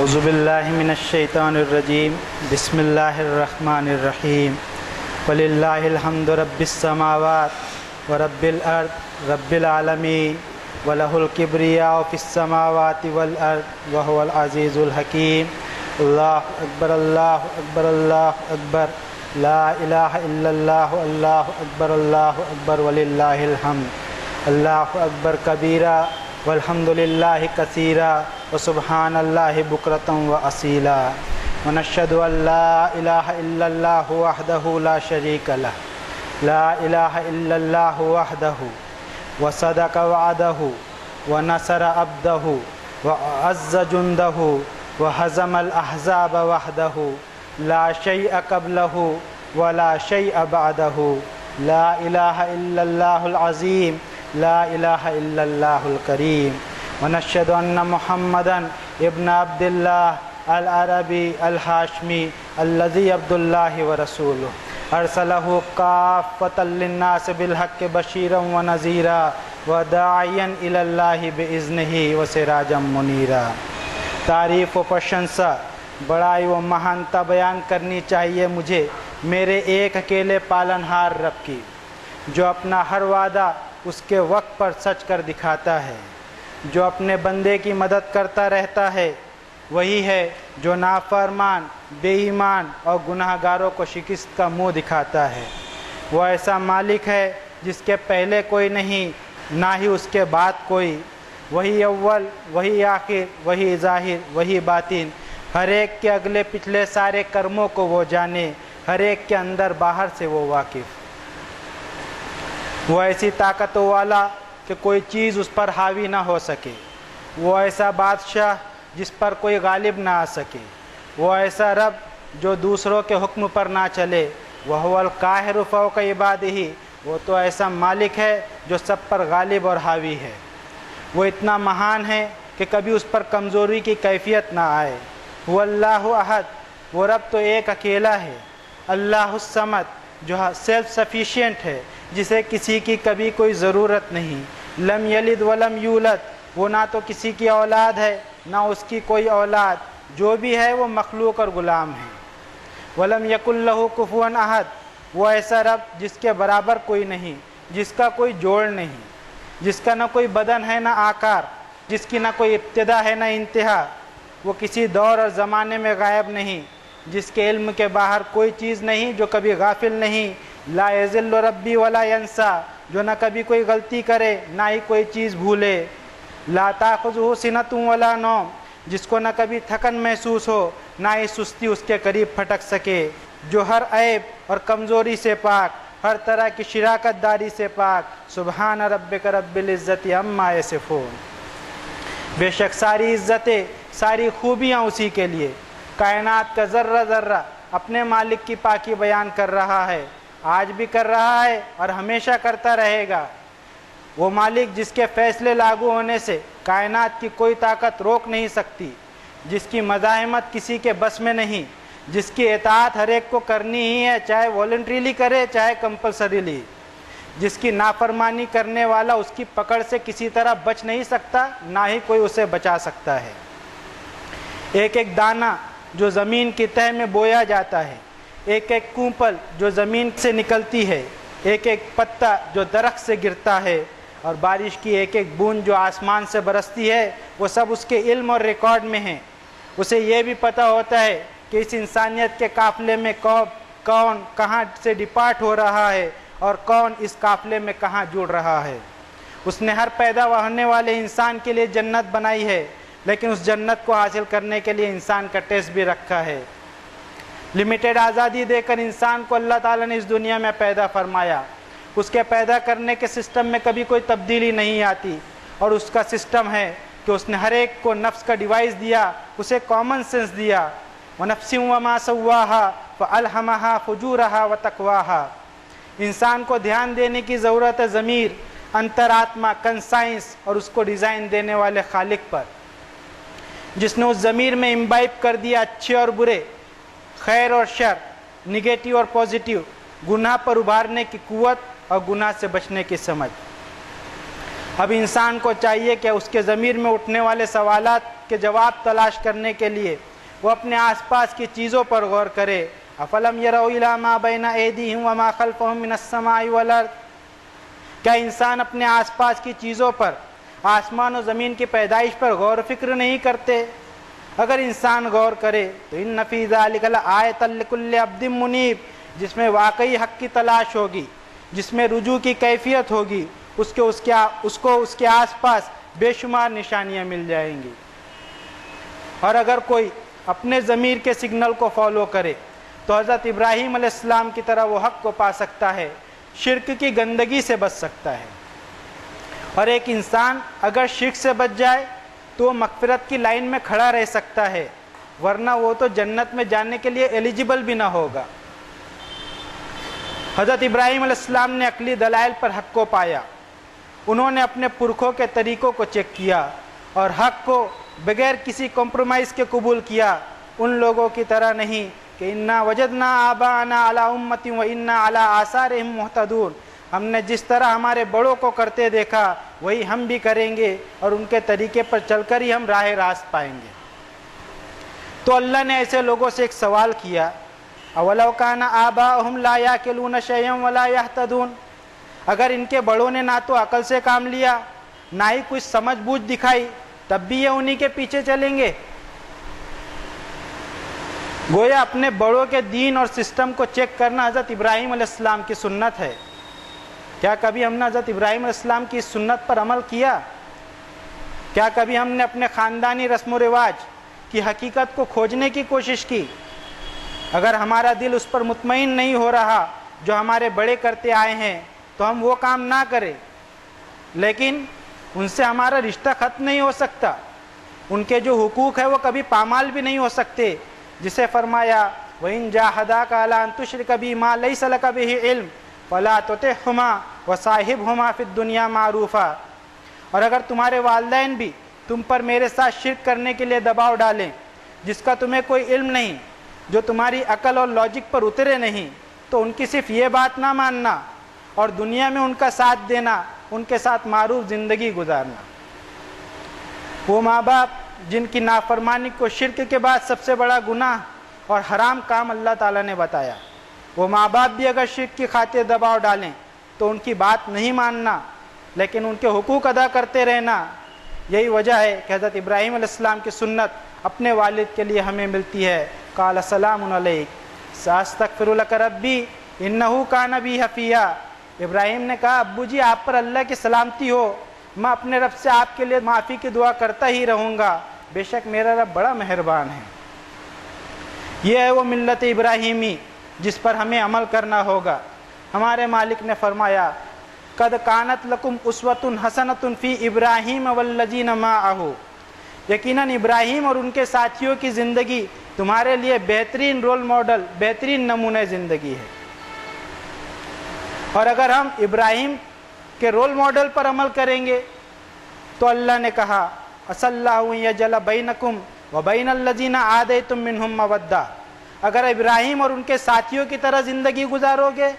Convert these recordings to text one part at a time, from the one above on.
اعوذ باللہ من الشیطان الرجیم بسم اللہ الرحمن الرحیم وللہ الحمد رب السماوات ورب الارض رب العالمین ولہ الکبریاء فی السماوات والارض وہو العزیز الحکیم اللہ اکبر اللہ اکبر اللہ اکبر لا الہ الا اللہ اللہ اکبر وللہ الحمد اللہ اکبر کبیرا والحمد للہ کثیرا وسبحان اللہ بکرۃ واصیلا ونشہد ان لا الہ الا اللہ وحدہ لا شریک لہ لا الہ الا اللہ وحدہ وصدق وعدہ ونصر عبدہ وعز جندہ وہزم الاحزاب وحدہ لا شیء قبلہ ولا شیء بعدہ لا الہ الا اللہ العظیم لا الہ الا اللہ الکریم ونشہد ان محمدا ابن عبد اللہ العربی الہاشمی الذی عبد اللہ ورسولہ ارسلہ کافۃ للناس بالحق بشیرا ونذیرا وداعیا الی اللہ باذنہ وسراجا منیرا۔ تعریف و پرشنسا، بڑائی و مہانتا بیان کرنی چاہیے مجھے میرے ایک اکیلے پالنہار رب کی، جو اپنا ہر وعدہ اس کے وقت پر سچ کر دکھاتا ہے، جو اپنے بندے کی مدد کرتا رہتا ہے، وہی ہے جو نافرمان، بے ایمان اور گناہ گاروں کو شکست کا منہ دکھاتا ہے۔ وہ ایسا مالک ہے جس کے پہلے کوئی نہیں، نہ ہی اس کے بعد کوئی، وہی اول، وہی آخر، وہی ظاہر، وہی باطن، ہر ایک کے اگلے پچھلے سارے کرموں کو وہ جانے، ہر ایک کے اندر باہر سے وہ واقف۔ وہ ایسی طاقت والا کہ کوئی چیز اس پر حاوی نہ ہو سکے، وہ ایسا بادشاہ جس پر کوئی غالب نہ آ سکے، وہ ایسا رب جو دوسروں کے حکم پر نہ چلے، وَهُوَ الْقَاهِرُ فَوْقَ عِبَادِهِ، وہ تو ایسا مالک ہے جو سب پر غالب اور حاوی ہے۔ وہ اتنا مہان ہے کہ کبھی اس پر کمزوری کی کیفیت نہ آئے۔ هُوَ اللَّهُ احد، وہ رب تو ایک اکیلا ہے۔ اللہ الصمد، جو سیلف سفیشینٹ ہے، جسے کسی کی کبھی کوئی ضرورت نہیں۔ لم یلد ولم یولد، وہ نہ تو کسی کی اولاد ہے نہ اس کی کوئی اولاد، جو بھی ہے وہ مخلوق اور غلام ہے۔ ولم یکن لہ کفوا احد، وہ ایسا رب جس کے برابر کوئی نہیں، جس کا کوئی جوڑ نہیں، جس کا نہ کوئی بدن ہے نہ آکار، جس کی نہ کوئی ابتدا ہے نہ انتہا، وہ کسی دور اور زمانے میں غائب نہیں، جس کے علم کے باہر کوئی چیز نہیں، جو کبھی غافل نہیں۔ لا یضل ربی ولا ینسا، جو نہ کبھی کوئی غلطی کرے نہ ہی کوئی چیز بھولے۔ لا تاخذہ سنۃ ولا نوم، جس کو نہ کبھی تھکن محسوس ہو نہ ہی سستی اس کے قریب پھٹک سکے، جو ہر عیب اور کمزوری سے پاک، ہر طرح کی شراکت داری سے پاک۔ سبحان ربک رب العزت عما یصفون، بے شک ساری عزتیں، ساری خوبیاں اسی کے لیے۔ کائنات کا ذرہ ذرہ اپنے مالک کی پاکی بیان کر رہا ہے، آج بھی کر رہا ہے اور ہمیشہ کرتا رہے گا۔ وہ مالک جس کے فیصلے لاگو ہونے سے کائنات کی کوئی طاقت روک نہیں سکتی، جس کی مزاحمت کسی کے بس میں نہیں، جس کی اطاعت ہر ایک کو کرنی ہی ہے، چاہے والنٹریلی کرے چاہے کمپلسریلی، جس کی نافرمانی کرنے والا اس کی پکڑ سے کسی طرح بچ نہیں سکتا، نہ ہی کوئی اسے بچا سکتا ہے۔ ایک ایک دانہ جو زمین کی تہہ میں بویا جاتا ہے، ایک ایک کونپل جو زمین سے نکلتی ہے، ایک ایک پتا جو درخت سے گرتا ہے، اور بارش کی ایک ایک بوند جو آسمان سے برستی ہے، وہ سب اس کے علم اور ریکارڈ میں ہیں۔ اسے یہ بھی پتہ ہوتا ہے کہ اس انسانیت کے قافلے میں کون کہاں سے ڈپارٹ ہو رہا ہے اور کون اس قافلے میں کہاں جڑ رہا ہے۔ اس نے ہر پیدا ہونے والے انسان کے لیے جنت بنائی ہے، لیکن اس جنت کو حاصل کرنے کے لیے انسان کا ٹیسٹ بھی رکھا ہے۔ لمیٹڈ آزادی دے کر انسان کو اللہ تعالیٰ نے اس دنیا میں پیدا فرمایا۔ اس کے پیدا کرنے کے سسٹم میں کبھی کوئی تبدیلی نہیں آتی، اور اس کا سسٹم ہے کہ اس نے ہر ایک کو نفس کا ڈیوائس دیا، اسے کامن سینس دیا۔ وَنَفْسٍ وَمَا سَوَّاهَا فَأَلْهَمَهَا فُجُورَهَا وَتَقْوَاهَا، انسان کو دھیان دینے کی ضرورت ہے ضمیر، انترآتما، کنسائنس اور اس کو ڈیزائن دینے والے خالق پر، جس نے اس ضمیر میں امبائب کر دیا اچھے اور برے، خیر اور شر، نگیٹو اور پازیٹیو، گناہ پر ابھارنے کی قوت اور گناہ سے بچنے کی سمجھ۔ اب انسان کو چاہیے کہ اس کے ضمیر میں اٹھنے والے سوالات کے جواب تلاش کرنے کے لیے وہ اپنے آس پاس کی چیزوں پر غور کرے. افلم یروا الی ما بین ایدیہم وما خلفہم من السماء والارض. کیا انسان اپنے آس پاس کی چیزوں پر، آسمان و زمین کی پیدائش پر غور و فکر نہیں کرتے؟ اگر انسان غور کرے تو ان فی ذلک لآیۃ لکل عبد منیب، جس میں واقعی حق کی تلاش ہوگی، جس میں رجوع کی کیفیت ہوگی، اس کو اس کے آس پاس بے شمار نشانیاں مل جائیں گی. اور اگر کوئی اپنے ضمیر کے سگنل کو فالو کرے تو حضرت ابراہیم علیہ السلام کی طرح وہ حق کو پا سکتا ہے، شرک کی گندگی سے بچ سکتا ہے. اور ایک انسان اگر شرک سے بچ جائے تو وہ مغفرت کی لائن میں کھڑا رہ سکتا ہے، ورنہ وہ تو جنت میں جانے کے لیے ایلیجیبل بھی نہ ہوگا. حضرت ابراہیم علیہ السلام نے عقلی دلائل پر حق کو پایا. انہوں نے اپنے پرکھوں کے طریقوں کو چیک کیا اور حق کو بغیر کسی کمپرومائز کے قبول کیا. ان لوگوں کی طرح نہیں کہ انا وجدنا آباءنا علی امۃ و انا علی آثارہم مہتدون. ہم نے جس طرح ہمارے بڑوں کو کرتے دیکھا وہی ہم بھی کریں گے اور ان کے طریقے پر چل کر ہی ہم راہ راست پائیں گے. تو اللہ نے ایسے لوگوں سے ایک سوال کیا، اولو کان آباؤہم لا یاکلون شیئا ولا یہتدون. اگر ان کے بڑوں نے نہ تو عقل سے کام لیا نہ ہی کچھ سمجھ بوجھ دکھائی، تب بھی یہ انہی کے پیچھے چلیں گے؟ گویا اپنے بڑوں کے دین اور سسٹم کو چیک کرنا حضرت ابراہیم علیہ السلام کی سنت ہے. کیا کبھی ہم نے حضرت ابراہیم علیہ السلام کی اس سنت پر عمل کیا؟ کیا کبھی ہم نے اپنے خاندانی رسم و رواج کی حقیقت کو کھوجنے کی کوشش کی؟ اگر ہمارا دل اس پر مطمئن نہیں ہو رہا جو ہمارے بڑے کرتے آئے ہیں تو ہم وہ کام نہ کریں. لیکن ان سے ہمارا رشتہ ختم نہیں ہو سکتا، ان کے جو حقوق ہے وہ کبھی پامال بھی نہیں ہو سکتے. جسے فرمایا وَإِن جَاهَدَاكَ عَلَىٰ أَن تُشْرِكَ بِي مَا لَيْسَ لَكَ بِهِ عِلْمٌ فَلَا تُطِعْهُمَا وَصَاحِبْهُمَا فِي الدُّنْيَا مَعْرُوفًا. اور اگر تمہارے والدین بھی تم پر میرے ساتھ شرک کرنے کے لیے دباؤ ڈالیں جس کا تمہیں کوئی علم نہیں، جو تمہاری عقل اور لاجک پر اترے نہیں، تو ان کی صرف یہ بات نہ ماننا اور دنیا میں ان کا ساتھ دینا، ان کے ساتھ معروف زندگی گزارنا. وہ ماں باپ جن کی نافرمانی کو شرک کے بعد سب سے بڑا گناہ اور حرام کام اللہ تعالیٰ نے بتایا، وہ ماں باپ بھی اگر شرک کی خاطر دباؤ ڈالیں تو ان کی بات نہیں ماننا لیکن ان کے حقوق ادا کرتے رہنا. یہی وجہ ہے کہ حضرت ابراہیم علیہ السلام کی سنت اپنے والد کے لیے ہمیں ملتی ہے. قال السلام علیک ساستغفر لک ربی انہ کان بی حفیٰ. ابراہیم نے کہا ابو جی آپ پر اللہ کی سلامتی ہو، میں اپنے رب سے آپ کے لیے معافی کی دعا کرتا ہی رہوں گا، بے شک میرا رب بڑا مہربان ہے. یہ ہے وہ ملت ابراہیمی جس پر ہمیں عمل کرنا ہوگا. ہمارے مالک نے فرمایا قد کانت لکم اسوۃ حسنۃ فی ابراہیم والذین معہ. یقیناً ابراہیم اور ان کے ساتھیوں کی زندگی تمہارے لیے بہترین رول ماڈل، بہترین نمونہ زندگی ہے. اور اگر ہم ابراہیم کے رول ماڈل پر عمل کریں گے تو اللہ نے کہا عسى اللہ یجعل بینکم وبین الذین عادیتم منہم مودہ. اگر ابراہیم اور ان کے ساتھیوں کی طرح زندگی گزارو گے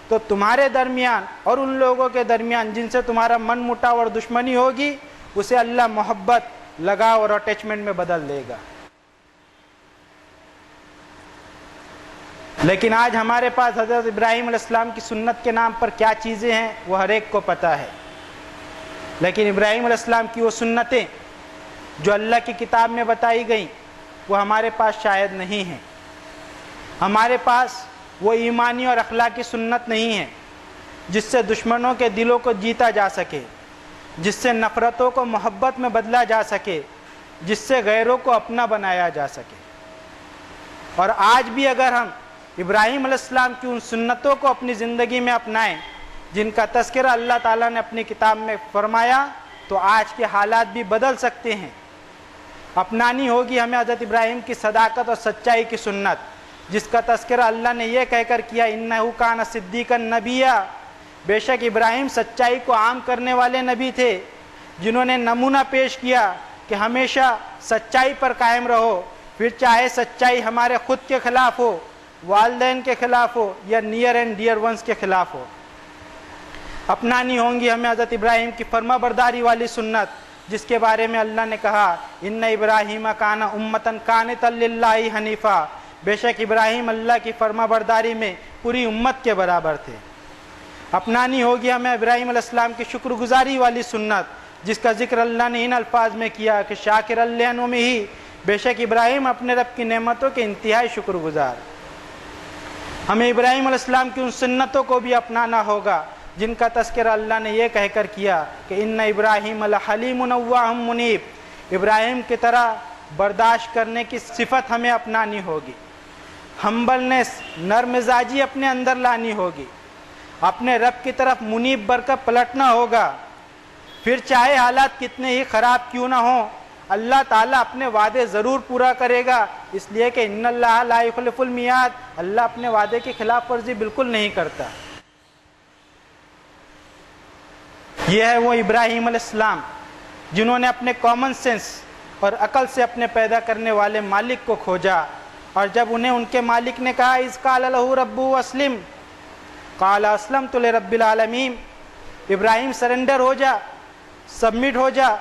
تو تمہارے درمیان اور ان لوگوں کے درمیان جن سے تمہارا من مٹاؤ اور دشمنی ہوگی اسے اللہ محبت، لگاؤ اور اٹیچمنٹ میں بدل دے گا. لیکن آج ہمارے پاس حضرت ابراہیم علیہ السلام کی سنت کے نام پر کیا چیزیں ہیں وہ ہر ایک کو پتہ ہے، لیکن ابراہیم علیہ السلام کی وہ سنتیں جو اللہ کی کتاب میں بتائی گئیں وہ ہمارے پاس شاید نہیں ہیں. ہمارے پاس وہ ایمانی اور اخلاقی سنت نہیں ہے جس سے دشمنوں کے دلوں کو جیتا جا سکے، جس سے نفرتوں کو محبت میں بدلا جا سکے، جس سے غیروں کو اپنا بنایا جا سکے. اور آج بھی اگر ہم ابراہیم علیہ السلام کی ان سنتوں کو اپنی زندگی میں اپنائیں جن کا تذکرہ اللہ تعالیٰ نے اپنی کتاب میں فرمایا تو آج کے حالات بھی بدل سکتے ہیں. اپنانی ہوگی ہمیں حضرت ابراہیم کی صداقت اور سچائی کی سنت جس کا تذکرہ اللہ نے یہ کہہ کر کیا انہ کان صدیقا نبیہ. بے شک ابراہیم سچائی کو عام کرنے والے نبی تھے جنہوں نے نمونہ پیش کیا کہ ہمیشہ سچائی پر قائم رہو، پھر چاہے سچائی ہمارے خود کے خلاف ہو، والدین کے خلاف ہو یا نیئر اینڈ ڈیئر ونس کے خلاف ہو. اپنانی ہوں گی ہمیں حضرت ابراہیم کی فرما برداری والی سنت جس کے بارے میں اللہ نے کہا ان ابراہیم کان امتن قانتا للہ حنیفا، بے شک ابراہیم اللہ کی فرما برداری میں پوری امت کے برابر تھے۔ اپنانی ہوگی ہمیں ابراہیم علیہ السلام کی شکر گزاری والی سنت، جس کا ذکر اللہ نے ان الفاظ میں کیا کہ شاکر لانعمہ، بے شک ابراہیم اپنے رب کی نعمتوں کے انتہائی شکر گزار۔ ہمیں ابراہیم علیہ السلام کی ان سنتوں کو بھی اپنانا ہوگا جن کا تذکرہ اللہ نے یہ کہہ کر کیا کہ ان ابراہیم لحلیم اوّاہ منیب، ابراہیم کی طرح برداشت کرنے کی صفت ہمیں اپنانی ہوگی، ہمبلنس، نرم مزاجی اپنے اندر لانی ہوگی، اپنے رب کی طرف منیب بن کر پلٹنا ہوگا، پھر چاہے حالات کتنے ہی خراب کیوں نہ ہوں اللہ تعالیٰ اپنے وعدے ضرور پورا کرے گا، اس لیے کہ ان اللہ لا یخلف المیعاد، اللہ اپنے وعدے کی خلاف ورزی بالکل نہیں کرتا۔ یہ ہے وہ ابراہیم علیہ السلام جنہوں نے اپنے کامن سینس اور عقل سے اپنے پیدا کرنے والے مالک کو کھوجا، اور جب انہیں ان کے مالک نے کہا اذ قال لہ ربہ اسلم قال اسلمت لرب العالمین، ابراہیم سرنڈر ہو جا، سبمٹ ہو جا،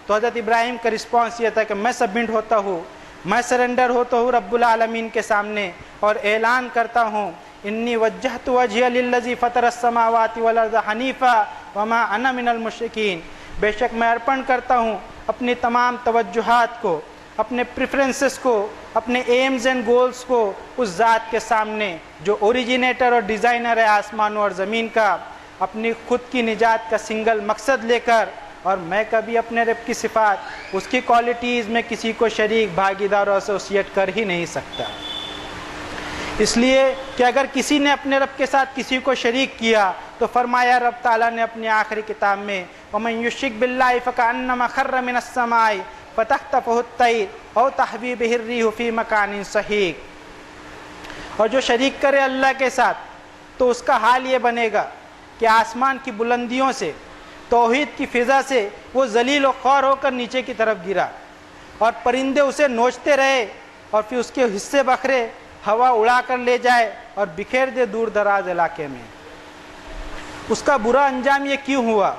تو حضرت ابراہیم کا رسپانس یہ تھا کہ میں سبمٹ ہوتا ہوں، میں سرنڈر ہوتا ہوں رب العالمین کے سامنے، اور اعلان کرتا ہوں انی وجہت وجہی للذی فطر السماوات والارض حنیفا وما انا من المشرکین، بے شک میں ارپن کرتا ہوں اپنی تمام توجہات کو، اپنے پریفرنسز کو، اپنے ایمز اینڈ گولز کو اس ذات کے سامنے جو اوریجینیٹر اور ڈیزائنر ہے آسمانوں اور زمین کا، اپنی خود کی نجات کا سنگل مقصد لے کر، اور میں کبھی اپنے رب کی صفات، اس کی کوالٹیز میں کسی کو شریک، بھاگیدار اور ایسوسیٹ کر ہی نہیں سکتا، اس لیے کہ اگر کسی نے اپنے رب کے ساتھ کسی کو شریک کیا تو فرمایا رب تعالیٰ نے اپنی آخری کتاب میں وَمَن يُشْرِكْ بِاللَّهِ فَكَأَنَّمَا خَرَّ مِنَ السَّمَاءِ فَتَخْطَفُهُ الطَّيْرُ أَوْ تَهْوِي بِهِ الرِّيحُ فِي مَكَانٍ سَحِيقٍ، اور جو شریک کرے اللہ کے ساتھ تو اس کا حال یہ بنے گا کہ آسمان کی بلندیوں سے، توحید کی فضا سے وہ ذلیل و خوار ہو کر نیچے کی طرف گرا، اور پرندے اسے نوچتے رہے، اور پھر اس کے حصے بکھرے ہوا اڑا کر لے جائے اور بکھیر دے دور دراز علاقے میں۔ اس کا برا انجام یہ کیوں ہوا؟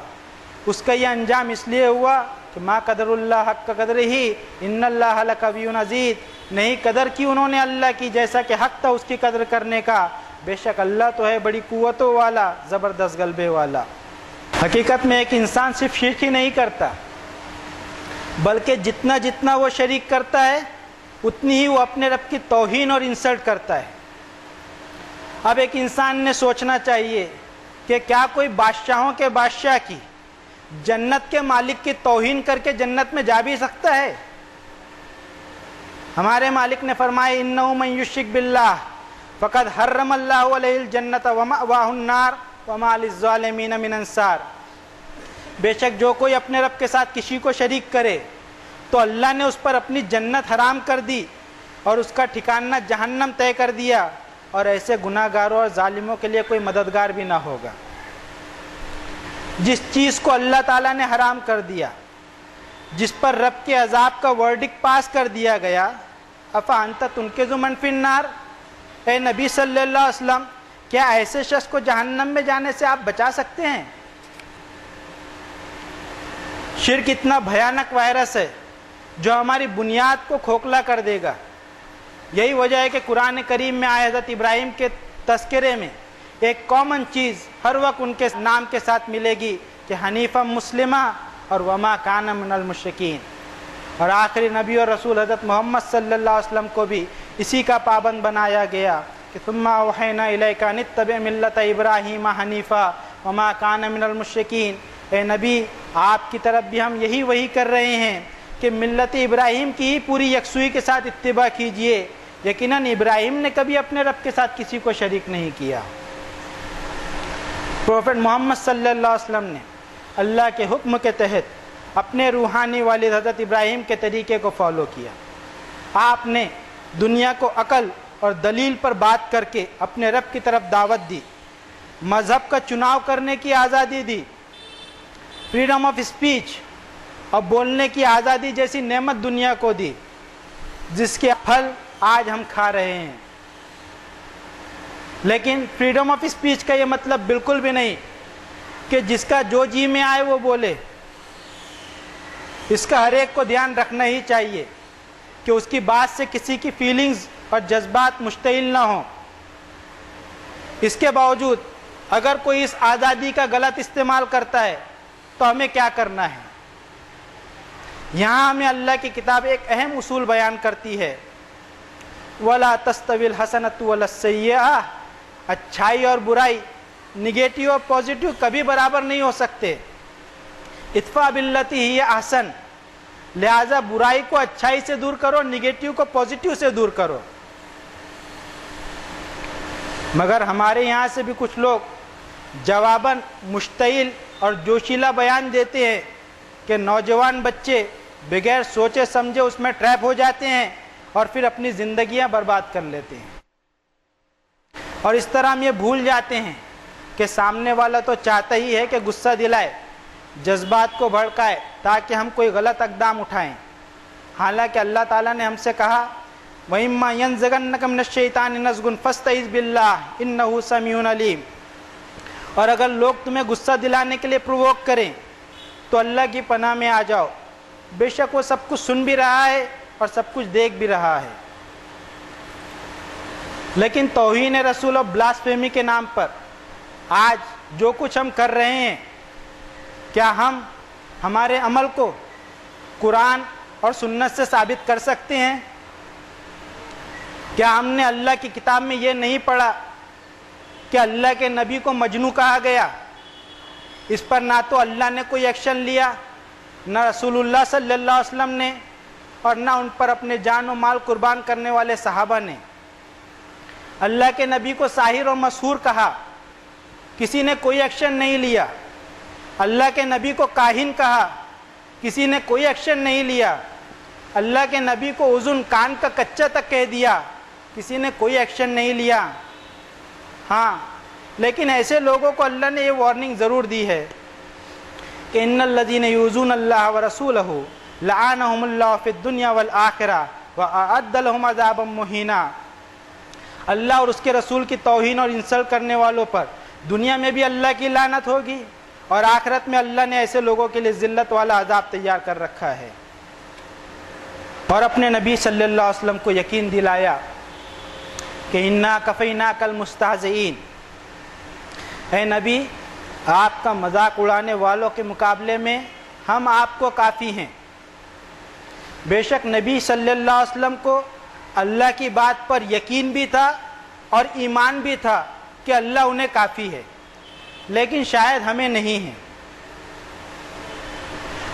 اس کا یہ انجام اس لیے ہوا کہ ما قدر اللہ حق قدر ہی ان اللہ لقوی عزیز، نہیں قدر کی انہوں نے اللہ کی جیسا کہ حق تھا اس کی قدر کرنے کا، بے شک اللہ تو ہے بڑی قوتوں والا، زبردست غلبے والا۔ حقیقت میں ایک انسان صرف شرک ہی نہیں کرتا، بلکہ جتنا جتنا وہ شریک کرتا ہے اتنی ہی وہ اپنے رب کی توہین اور انسلٹ کرتا ہے۔ اب ایک انسان نے سوچنا چاہیے کہ کیا کوئی بادشاہوں کے بادشاہ کی، جنت کے مالک کی توہین کر کے جنت میں جا بھی سکتا ہے؟ ہمارے مالک نے فرمایا انہ من یشرک باللہ فقد حرم اللہ علیہ الجنت ومأواہ النار وما للظالمین من انصار، بے شک جو کوئی اپنے رب کے ساتھ کسی کو شریک کرے تو اللہ نے اس پر اپنی جنت حرام کر دی اور اس کا ٹھکانہ جہنم طے کر دیا، اور ایسے گناہ گاروں اور ظالموں کے لیے کوئی مددگار بھی نہ ہوگا۔ جس چیز کو اللہ تعالیٰ نے حرام کر دیا، جس پر رب کے عذاب کا ورڈکٹ پاس کر دیا گیا، افانت تنقذ من فی النار، اے نبی صلی اللہ علیہ وسلم کیا ایسے شخص کو جہنم میں جانے سے آپ بچا سکتے ہیں؟ شرک اتنا بھیانک وائرس ہے جو ہماری بنیاد کو کھوکھلا کر دے گا۔ یہی وجہ ہے کہ قرآن کریم میں آئے حضرت ابراہیم کے تذکرے میں ایک کامن چیز ہر وقت ان کے نام کے ساتھ ملے گی کہ حنیفہ مسلمہ اور وما کان من المشرکین، اور آخری نبی اور رسول حضرت محمد صلی اللہ علیہ وسلم کو بھی اسی کا پابند بنایا گیا کہ ثم اوحینا الیک ان اتبع ملت ابراہیم حنیفہ وما کان من المشرکین، اے نبی آپ کی طرف بھی ہم یہی وحی کر رہے ہیں کہ ملت ابراہیم کی ہی پوری یکسوئی کے ساتھ اتباع کیجئے، یقیناً ابراہیم نے کبھی اپنے رب کے ساتھ کسی کو شریک نہیں کیا۔ پروفٹ محمد صلی اللہ علیہ وسلم نے اللہ کے حکم کے تحت اپنے روحانی والد حضرت ابراہیم کے طریقے کو فالو کیا۔ آپ نے دنیا کو عقل اور دلیل پر بات کر کے اپنے رب کی طرف دعوت دی، مذہب کا چناؤ کرنے کی آزادی دی، فریڈم آف اسپیچ اور بولنے کی آزادی جیسی نعمت دنیا کو دی، جس کے پھل آج ہم کھا رہے ہیں۔ لیکن فریڈم آف اسپیچ کا یہ مطلب بالکل بھی نہیں کہ جس کا جو جی میں آئے وہ بولے۔ اس کا ہر ایک کو دھیان رکھنا ہی چاہیے کہ اس کی بات سے کسی کی فیلنگز اور جذبات مشتعل نہ ہوں۔ اس کے باوجود اگر کوئی اس آزادی کا غلط استعمال کرتا ہے تو ہمیں کیا کرنا ہے؟ یہاں ہمیں اللہ کی کتاب ایک اہم اصول بیان کرتی ہے، وَلَا تَسْتَوِي الْحَسَنَةُ وَلَا السَّيِّئَةُ، اچھائی اور برائی، نگیٹیو اور پازیٹیو کبھی برابر نہیں ہو سکتے۔ ادفع باللتی ہی احسن، لہذا برائی کو اچھائی سے دور کرو، نگیٹیو کو پازیٹیو سے دور کرو۔ مگر ہمارے یہاں سے بھی کچھ لوگ جواباً مشتعل اور جوشیلا بیان دیتے ہیں کہ نوجوان بچے بغیر سوچے سمجھے اس میں ٹریپ ہو جاتے ہیں اور پھر اپنی زندگیاں برباد کر لیتے ہیں۔ اور اس طرح ہم یہ بھول جاتے ہیں کہ سامنے والا تو چاہتا ہی ہے کہ غصہ دلائے، جذبات کو بھڑکائے تاکہ ہم کوئی غلط اقدام اٹھائیں، حالانکہ اللہ تعالیٰ نے ہم سے کہا وَإِمَّا يَنزَغَنَّكَ مِنَ الشَّيْطَانِ نَزْغٌ فَاسْتَعِذْ بِاللَّهِ إِنَّهُ سَمِيعٌ عَلِيمٌ۔ اور اگر لوگ تمہیں غصہ دلانے کے لیے پرووک کریں تو اللہ کی پناہ میں آ جاؤ، بے شک وہ سب کچھ سن بھی رہا ہے اور سب کچھ دیکھ بھی رہا ہے۔ لیکن توہین رسول اور بلاسفیمی کے نام پر آج جو کچھ ہم کر رہے ہیں، کیا ہم ہمارے عمل کو قرآن اور سنت سے ثابت کر سکتے ہیں؟ کیا ہم نے اللہ کی کتاب میں یہ نہیں پڑھا کہ اللہ کے نبی کو مجنوں کہا گیا؟ اس پر نہ تو اللہ نے کوئی ایکشن لیا، نہ رسول اللہ صلی اللہ علیہ وسلم نے، اور نہ ان پر اپنے جان و مال قربان کرنے والے صحابہ نے۔ اللہ کے نبی کو ساحر اور مسحور کہا، کسی نے کوئی ایکشن نہیں لیا۔ اللہ کے نبی کو کاہن کہا، کسی نے کوئی ایکشن نہیں لیا۔ اللہ کے نبی کو اذن کان کا کچا تک کہہ دیا، کسی نے کوئی ایکشن نہیں لیا۔ ہاں، لیکن ایسے لوگوں کو اللہ نے یہ وارننگ ضرور دی ہے کہ ان الذین یؤذون اللہ ورسولہ لعنہم اللہ فی الدنیا والآخرہ واعد لہم عذابا مہینا۔ اللہ اور اس کے رسول کی توہین اور انسلٹ کرنے والوں پر دنیا میں بھی اللہ کی لعنت ہوگی، اور آخرت میں اللہ نے ایسے لوگوں کے لیے ذلت والا عذاب تیار کر رکھا ہے۔ اور اپنے نبی صلی اللہ علیہ وسلم کو یقین دلایا کہ انا کفیناک المستہزئین، اے نبی آپ کا مذاق اڑانے والوں کے مقابلے میں ہم آپ کو کافی ہیں۔ بے شک نبی صلی اللہ علیہ وسلم کو اللہ کی بات پر یقین بھی تھا اور ایمان بھی تھا کہ اللہ انہیں کافی ہے، لیکن شاید ہمیں نہیں ہے۔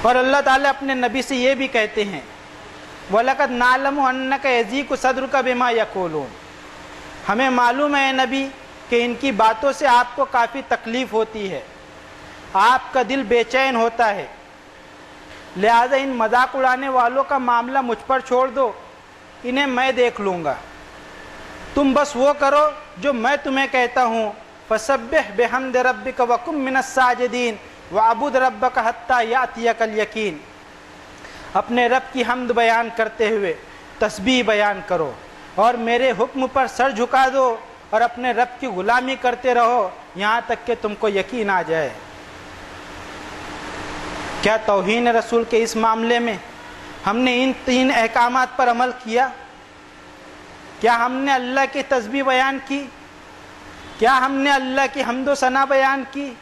اور اللہ تعالیٰ اپنے نبی سے یہ بھی کہتے ہیں وَلَقَدْ نَعْلَمُ أَنَّكَ يَضِيقُ صَدْرُكَ بِمَا يَقُولُونَ، ہمیں معلوم ہے نبی کہ ان کی باتوں سے آپ کو کافی تکلیف ہوتی ہے، آپ کا دل بے چین ہوتا ہے، لہذا ان مذاق اڑانے والوں کا معاملہ مجھ پر چھوڑ دو، انہیں میں دیکھ لوں گا، تم بس وہ کرو جو میں تمہیں کہتا ہوں۔ فَسَبِّحْ بِحَمْدِ رَبِّكَ وَكُن مِّنَ السَّاجِدِينَ وَاعْبُدْ رَبَّكَ حَتَّى يَأْتِيَكَ الْيَقِينُ، اپنے رب کی حمد بیان کرتے ہوئے تسبیح بیان کرو اور میرے حکم پر سر جھکا دو اور اپنے رب کی غلامی کرتے رہو یہاں تک کہ تم کو یقین آ جائے۔ کیا توہین رسول کے اس معاملے میں ہم نے ان 3 احکامات پر عمل کیا؟ کیا ہم نے اللہ کی تسبیح بیان کی؟ کیا ہم نے اللہ کی حمد و ثنا بیان کی؟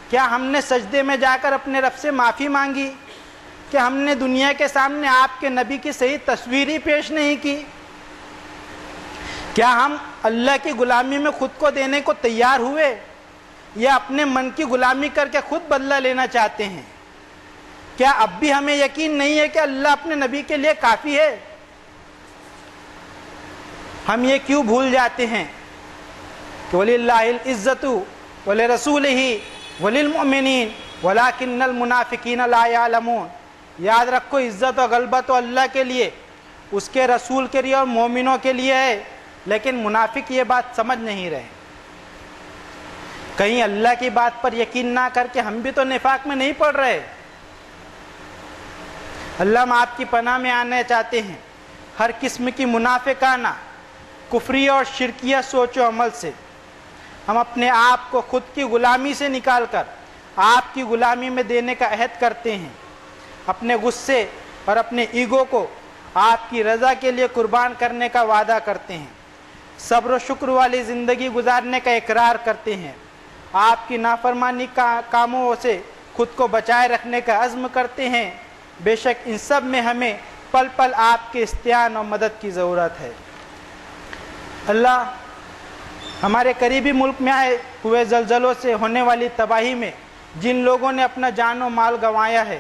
کیا ہم نے سجدے میں جا کر اپنے رب سے معافی مانگی؟ کہ ہم نے دنیا کے سامنے آپ کے نبی کی صحیح تصویر ہی پیش نہیں کی؟ کیا ہم اللہ کی غلامی میں خود کو دینے کو تیار ہوئے یا اپنے من کی غلامی کر کے خود بدلہ لینا چاہتے ہیں؟ کیا اب بھی ہمیں یقین نہیں ہے کہ اللہ اپنے نبی کے لیے کافی ہے؟ ہم یہ کیوں بھول جاتے ہیں کہ وَلِلَّهِ الْعِزَّةُ وَلِرَسُولِهِ وَلِلْمُؤْمِنِينَ وَلَكِنَّ الْمُنَافِقِينَ لَا يَعْلَمُونَ، یاد رکھو عزت اور غلبہ تو اللہ کے لیے، اس کے رسول کے لیے اور مومنوں کے لیے ہے، لیکن منافق یہ بات سمجھ نہیں رہے۔ کہیں اللہ کی بات پر یقین نہ کر کے ہم بھی تو نفاق میں نہیں پڑ رہے۔ اللہ ہم آپ کی پناہ میں آنا چاہتے ہیں ہر قسم کی منافقانہ، کفری اور شرکیہ سوچ و عمل سے۔ ہم اپنے آپ کو خود کی غلامی سے نکال کر آپ کی غلامی میں دینے کا عہد کرتے ہیں۔ اپنے غصے اور اپنے ایگو کو آپ کی رضا کے لیے قربان کرنے کا وعدہ کرتے ہیں، صبر و شکر والی زندگی گزارنے کا اقرار کرتے ہیں، آپ کی نافرمانی کاموں سے خود کو بچائے رکھنے کا عزم کرتے ہیں، بے شک ان سب میں ہمیں پل پل آپ کے استعان اور مدد کی ضرورت ہے۔ اللہ ہمارے قریبی ملک میں آئے ہوئے زلزلوں سے ہونے والی تباہی میں جن لوگوں نے اپنا جان و مال گنوایا ہے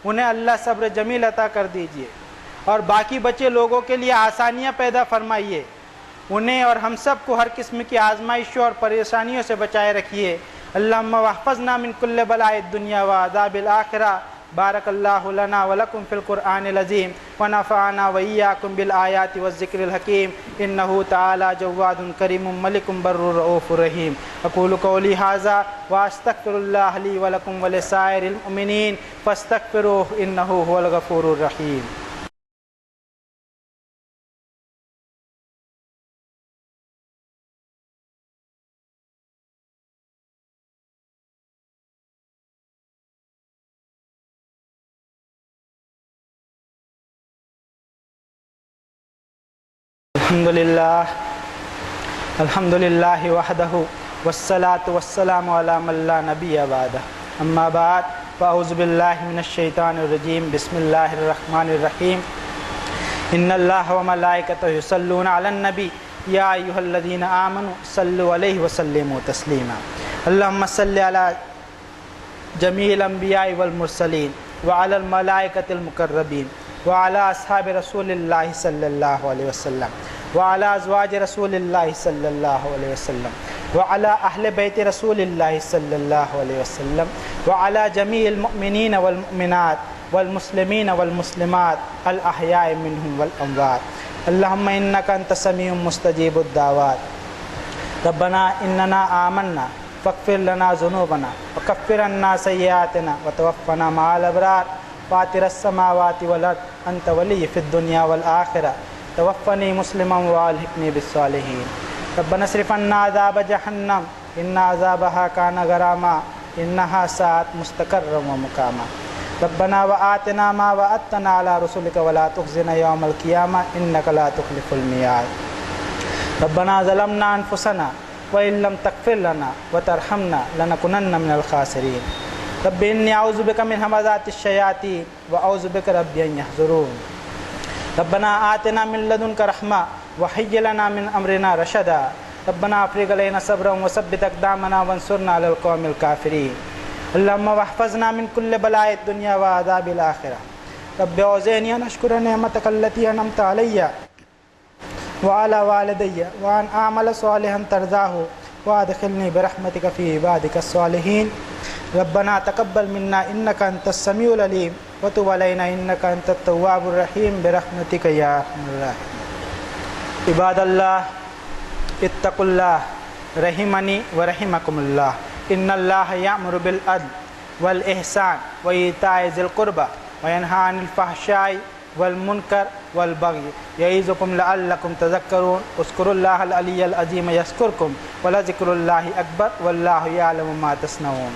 انہیں اللہ صبر جمیل عطا کر دیجیے، اور باقی بچے لوگوں کے لیے آسانیاں پیدا فرمائیے، انہیں اور ہم سب کو ہر قسم کی آزمائشوں اور پریشانیوں سے بچائے رکھیے۔ اللہم واحفظنا من کل بلاء الدنیا وعذاب الآخرہ۔ بارک اللہ لنا ولکم فی القرآن العظیم ونفعنا وإیاکم بالآیات والذکر الحکیم انہ تعالی جواد کریم ملک بر رؤوف رحیم۔ اقول قولی ھذا واستغفر اللہ لی ولکم ولسائر المؤمنین فاستغفروہ انہ ھو الغفور الرحیم۔ الحمدللہ وحدہ والصلاة والسلام علی من لا نبی بعدہ، اما بعد فاعوذ باللہ من الشیطان الرجیم، بسم اللہ الرحمن الرحیم۔ ان اللہ وملائکتہ یصلون علی النبی یا ایھا الذین آمنوا صلوا علیہ وسلموا تسلیما۔ اللہم صل علی جمیع الانبیاء والمرسلین وعلی الملائکۃ المقربین وعلی اصحاب رسول اللہ صلی اللہ علیہ وسلم وعلی ازواج رسول اللہ صلی اللہ علیہ وسلم وعلی اہل بیت رسول اللہ صلی اللہ علیہ وسلم وعلی جمیع المؤمنین والمؤمنات والمسلمین والمسلمات الاحیاء منہم والاموات۔ اللہم انک انت السمیع مستجیب الدعوات۔ ربنا اننا آمنا فاغفر لنا ذنوبنا وکفر عنا سیئاتنا وتوفنا مع الابرار۔ فاطر السماوات والارض انت ولی فی الدنیا والآخرہ، توفنی مسلما والحقنی بالصالحین۔ ربنا اصرف عنا عذاب جہنم ان عذابها کان غراما انہا ساءت مستقرا ومقاما۔ ربنا وآتنا ما وعدتنا علی رسلک ولا تخزنا یوم القیامہ انک لا تخلف المیعاد۔ ربنا ظلمنا انفسنا وإن لم تغفر لنا وترحمنا لنكونن من الخاسرین۔ رب انی اعوذ بک من ھمزات الشیاطین واعوذ بک رب ان یحضرون۔ ربنا آتنا من لدنک رحمہ وہیئ لنا من امرنا رشدا۔ ربنا افرغ علینا صبرا وثبت اقدامنا وانصرنا علی القوم الکافرین۔ اللہم واحفظنا من کل بلاء الدنیا وعذاب الآخرہ۔ رب اوزعنی ان اشکر نعمتک التی انعمت علی وعلی والدی وان اعمل صالحا ترضاہ وادخلنی برحمتک فی عبادک الصالحین۔ ربنا تقبل منا انک انت السمیع العلیم وتب علینا انک انت التواب الرحیم برحمتک یا ارحم الراحمین۔ عباد اللہ اتقوا اللہ رحمنی ورحمکم اللہ۔ ان اللہ یأمر بالعدل والاحسان وایتاء ذی القربى وینہی عن الفحشاء والمنکر والبغی یعظکم لعلکم تذکرون۔ اذکروا اللہ العلی العظیم یذکرکم ولذکر اللہ اکبر واللہ یعلم ما تصنعون۔